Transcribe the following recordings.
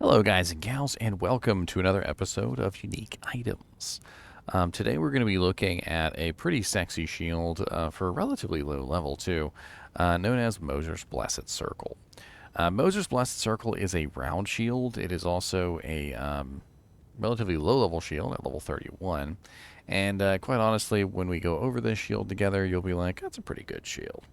Hello guys and gals, and welcome to another episode of Unique Items. Today we're going to be looking at a pretty sexy shield for a relatively low level too, known as Moser's Blessed Circle. Moser's Blessed Circle is a round shield. It is also a relatively low level shield at level 31, and quite honestly, when we go over this shield together, you'll be like, that's a pretty good shield.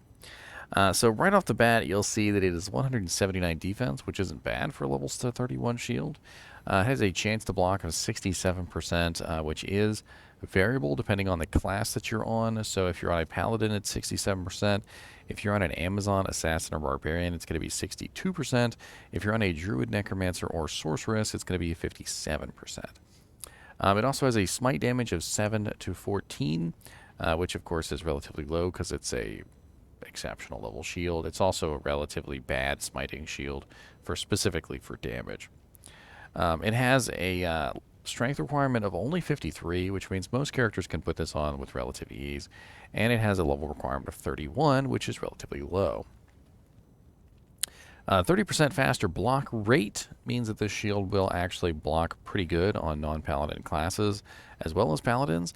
So right off the bat, you'll see that it is 179 defense, which isn't bad for a level 31 shield. It has a chance to block of 67%, which is variable depending on the class that you're on. So if you're on a paladin, it's 67%. If you're on an Amazon, assassin, or barbarian, it's going to be 62%. If you're on a druid, necromancer, or sorceress, it's going to be 57%. It also has a smite damage of 7 to 14, which of course is relatively low because it's a exceptional level shield. It's also a relatively bad smiting shield specifically for damage. It has a strength requirement of only 53, which means most characters can put this on with relative ease, and it has a level requirement of 31, which is relatively low. 30% faster block rate means that this shield will actually block pretty good on non-paladin classes as well as paladins.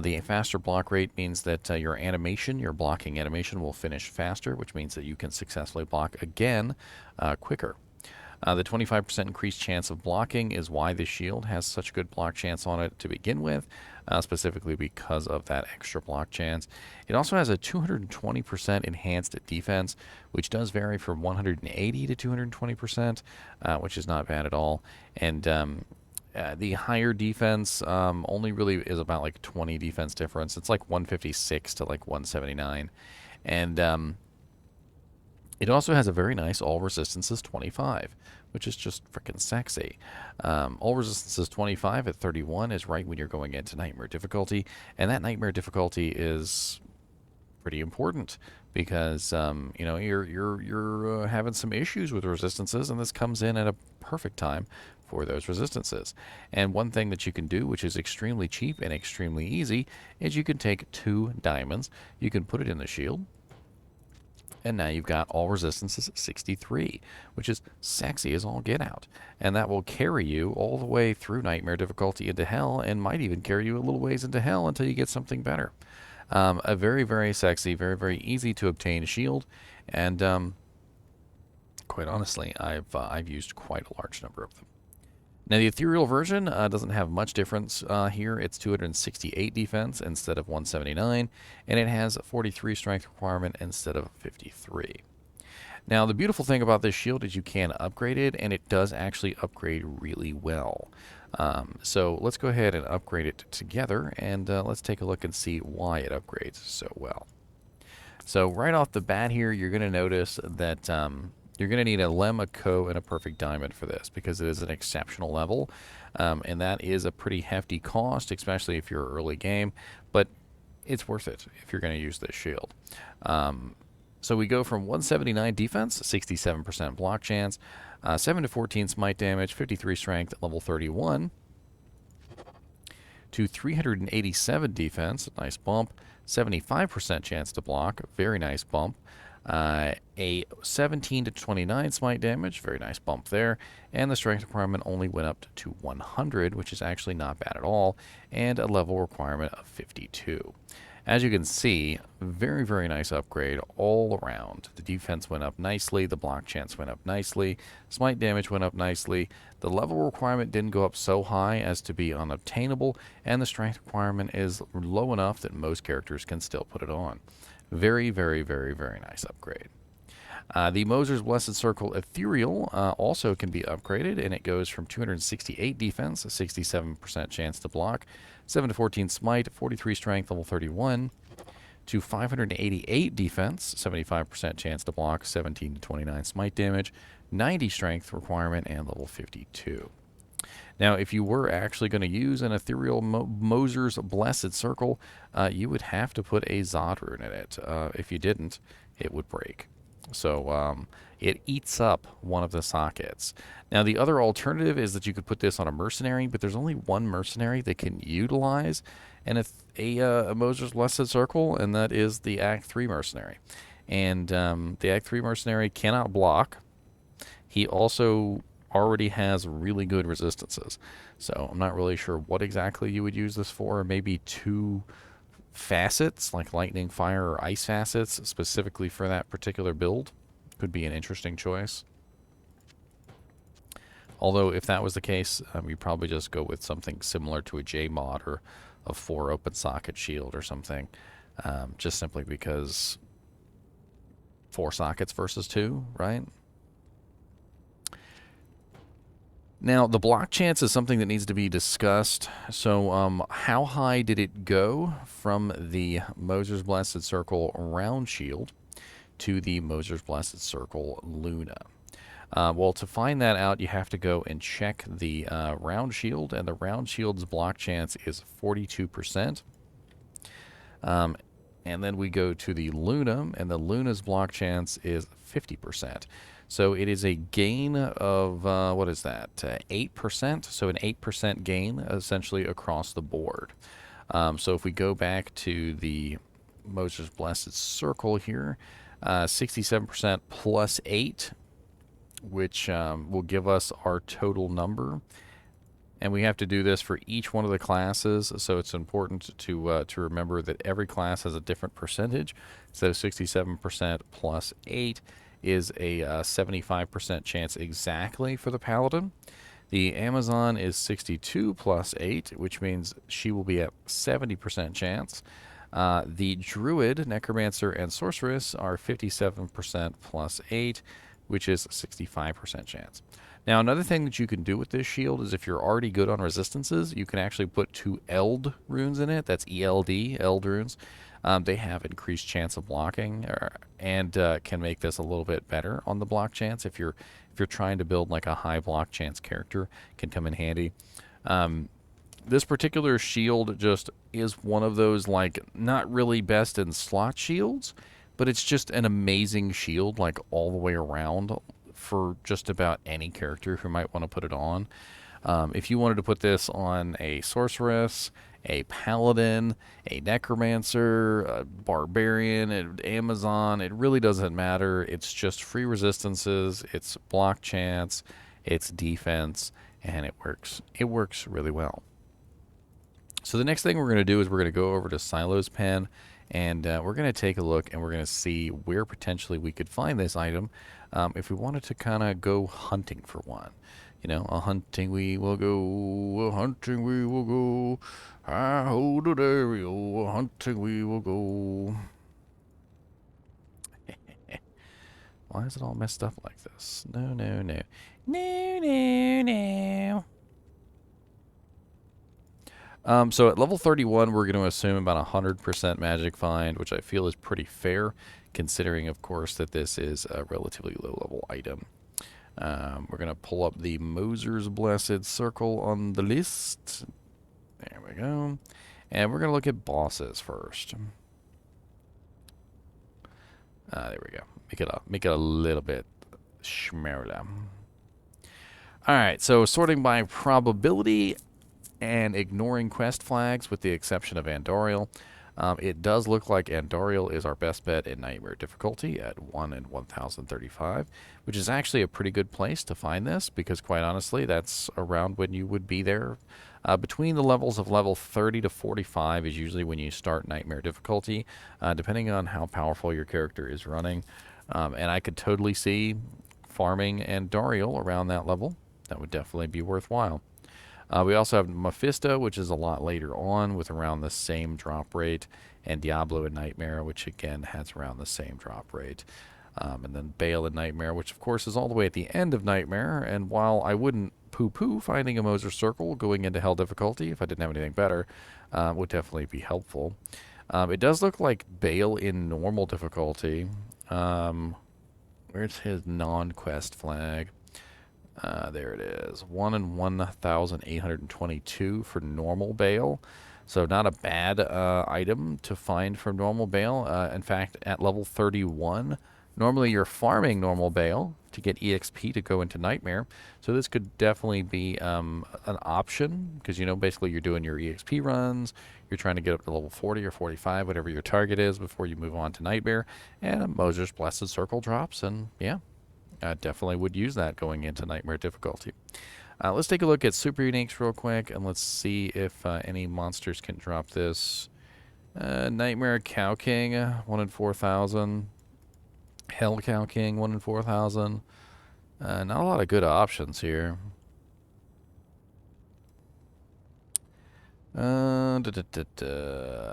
The faster block rate means that your blocking animation will finish faster, which means that you can successfully block again quicker. The 25% increased chance of blocking is why this shield has such good block chance on it to begin with, specifically because of that extra block chance. It also has a 220% enhanced defense, which does vary from 180 to 220%, which is not bad at all. And the higher defense only really is about like 20 defense difference. It's like 156 to like 179. And it also has a very nice all resistances 25, which is just freaking sexy. All resistances 25 at 31 is right when you're going into nightmare difficulty, and that nightmare difficulty is pretty important because you're having some issues with resistances, and this comes in at a perfect time for those resistances. And one thing that you can do, which is extremely cheap and extremely easy, is you can take 2 diamonds, you can put it in the shield, and now you've got all resistances 63, which is sexy as all get out. And that will carry you all the way through nightmare difficulty into hell, and might even carry you a little ways into hell until you get something better. A very, very sexy, very, very easy to obtain shield, and quite honestly, I've used quite a large number of them. Now, the ethereal version doesn't have much difference here. It's 268 defense instead of 179, and it has a 43 strength requirement instead of 53. Now, the beautiful thing about this shield is you can upgrade it, and it does actually upgrade really well. So let's go ahead and upgrade it together, and let's take a look and see why it upgrades so well. So right off the bat here, you're going to notice that you're going to need a Lem, a Co, and a Perfect Diamond for this because it is an exceptional level, and that is a pretty hefty cost, especially if you're early game, but it's worth it if you're going to use this shield. So we go from 179 defense, 67% block chance, 7 to 14 smite damage, 53 strength at level 31, to 387 defense, nice bump, 75% chance to block, very nice bump, a 17 to 29 smite damage, very nice bump there, and the strength requirement only went up to 100, which is actually not bad at all, and a level requirement of 52. As you can see, very, very nice upgrade all around. The defense went up nicely, the block chance went up nicely, smite damage went up nicely, the level requirement didn't go up so high as to be unobtainable, and the strength requirement is low enough that most characters can still put it on. Very, very, very, very nice upgrade. The Moser's Blessed Circle Ethereal also can be upgraded, and it goes from 268 defense, a 67% chance to block, 7 to 14 smite, 43 strength, level 31, to 588 defense, 75% chance to block, 17 to 29 smite damage, 90 strength requirement, and level 52. Now, if you were actually going to use an ethereal Moser's Blessed Circle, you would have to put a Zod rune in it. If you didn't, it would break. So it eats up one of the sockets. Now, the other alternative is that you could put this on a mercenary, but there's only one mercenary that can utilize a Moser's Blessed Circle, and that is the Act 3 mercenary. And the Act 3 mercenary cannot block. He also already has really good resistances. So I'm not really sure what exactly you would use this for. Maybe 2 facets, like lightning, fire, or ice facets, specifically for that particular build. Could be an interesting choice. Although, if that was the case, you'd probably just go with something similar to a J mod or a 4 open socket shield or something. Just simply because 4 sockets versus 2, right? Now, the block chance is something that needs to be discussed. So, how high did it go from the Moser's Blessed Circle round shield to the Moser's Blessed Circle Luna? Well, to find that out, you have to go and check the round shield, and the round shield's block chance is 42%. And then we go to the Luna, and the Luna's block chance is 50%. So it is a gain of, what is that, 8%? So an 8% gain, essentially, across the board. So if we go back to the Moser's Blessed Circle here, 67% plus 8, which will give us our total number. And we have to do this for each one of the classes, so it's important to remember that every class has a different percentage. So 67% plus 8 is a 75% chance exactly for the Paladin. The Amazon is 62 plus 8, which means she will be at 70% chance. The Druid, Necromancer, and Sorceress are 57% plus 8, which is 65% chance. Now, another thing that you can do with this shield is if you're already good on resistances, you can actually put 2 Eld runes in it. That's ELD, Eld runes. They have increased chance of blocking, and can make this a little bit better on the block chance. If you're trying to build like a high block chance character, can come in handy. This particular shield just is one of those, like, not really best in slot shields, but it's just an amazing shield, like, all the way around for just about any character who might want to put it on. If you wanted to put this on a Sorceress, a Paladin, a Necromancer, a Barbarian, an Amazon, it really doesn't matter. It's just free resistances, it's block chance, it's defense, and it works. It works really well. So the next thing we're going to do is we're going to go over to Silo's Pen, and we're going to take a look, and we're going to see where potentially we could find this item if we wanted to kind of go hunting for one. You know, a hunting we will go, a hunting we will go, I hold a Dario, a hunting we will go. Why is it all messed up like this? No, no, no. No, no, no. So at level 31, we're going to assume about 100% magic find, which I feel is pretty fair, considering, of course, that this is a relatively low-level item. We're going to pull up the Moser's Blessed Circle on the list. There we go. And we're going to look at bosses first. There we go. Make it a little bit schmerla. Alright, so sorting by probability and ignoring quest flags with the exception of Andorial. It does look like Andorial is our best bet in Nightmare difficulty at 1 in 1035, which is actually a pretty good place to find this because, quite honestly, that's around when you would be there. Between the levels of level 30 to 45 is usually when you start Nightmare difficulty, depending on how powerful your character is running. And I could totally see farming Andorial around that level. That would definitely be worthwhile. We also have Mephisto, which is a lot later on with around the same drop rate, and Diablo and Nightmare, which again has around the same drop rate. And then Bale and Nightmare, which of course is all the way at the end of Nightmare, and while I wouldn't poo-poo finding a Moser Circle going into Hell difficulty, if I didn't have anything better, would definitely be helpful. It does look like Bale in normal difficulty. Where's his non-quest flag? There it is. 1 in 1,822 for normal Bale. So not a bad item to find for normal Bale. In fact, at level 31, normally you're farming normal Bale to get EXP to go into Nightmare. So this could definitely be an option because, you know, basically you're doing your EXP runs. You're trying to get up to level 40 or 45, whatever your target is before you move on to Nightmare. And a Moser's Blessed Circle drops, and yeah. I definitely would use that going into Nightmare difficulty. Let's take a look at Super Uniques real quick, and let's see if any monsters can drop this. Nightmare Cow King, 1 in 4,000. Hell Cow King, 1 in 4,000. Not a lot of good options here. I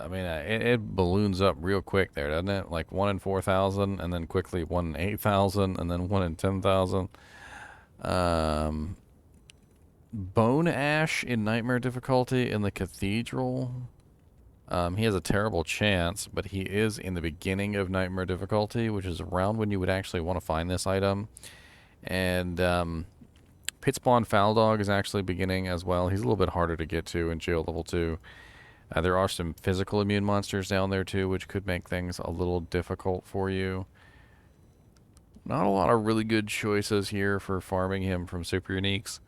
mean, it balloons up real quick there, doesn't it? Like 1 in 4,000, and then quickly 1 in 8,000, and then 1 in 10,000. Bone Ash in Nightmare difficulty in the Cathedral. He has a terrible chance, but he is in the beginning of Nightmare difficulty, which is around when you would actually want to find this item. And Pitspawn Foul Dog is actually beginning as well. He's a little bit harder to get to in Jail Level 2. There are some physical immune monsters down there too, which could make things a little difficult for you. Not a lot of really good choices here for farming him from Super Uniques.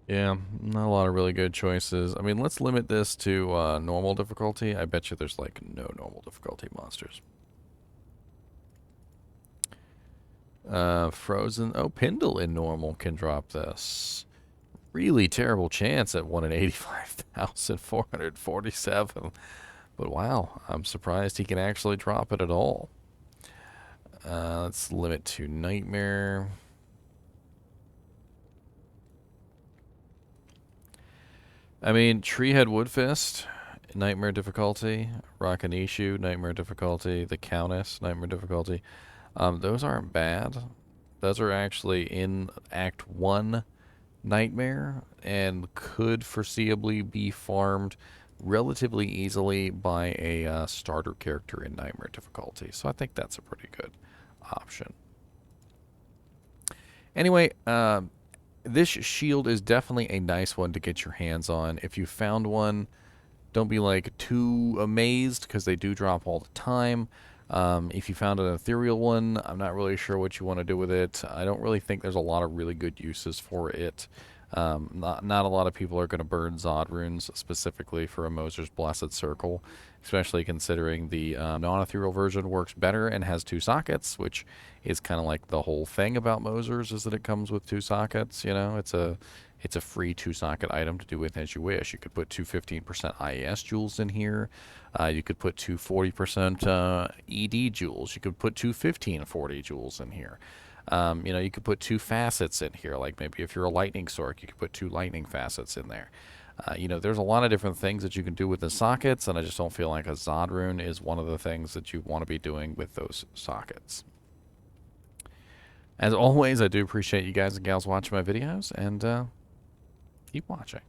Yeah, not a lot of really good choices. I mean, let's limit this to normal difficulty. I bet you there's like no normal difficulty monsters. Frozen. Oh, Pindle in normal can drop this. Really terrible chance at 1 in 85,447. But wow, I'm surprised he can actually drop it at all. Let's limit to Nightmare. I mean, Treehead Woodfist, Nightmare difficulty. Rakanishu, Nightmare difficulty. The Countess, Nightmare difficulty. Those aren't bad. Those are actually in Act 1 Nightmare and could foreseeably be farmed relatively easily by a starter character in Nightmare difficulty. So I think that's a pretty good option. Anyway, this shield is definitely a nice one to get your hands on. If you found one, don't be like too amazed because they do drop all the time. If you found an ethereal one, I'm not really sure what you want to do with it. I don't really think there's a lot of really good uses for it. Not a lot of people are going to burn Zod runes specifically for a Moser's Blessed Circle, especially considering the non-ethereal version works better and has 2 sockets, which is kind of like the whole thing about Moser's is that it comes with 2 sockets. You know, it's a free 2-socket item to do with as you wish. You could put 2 15% IES jewels in here. You could put 2 40% ED jewels. You could put 2 15-40 jewels in here. You know, you could put 2 facets in here, like maybe if you're a lightning sork, you could put 2 lightning facets in there. You know, there's a lot of different things that you can do with the sockets, and I just don't feel like a Zod rune is one of the things that you want to be doing with those sockets. As always, I do appreciate you guys and gals watching my videos, and keep watching.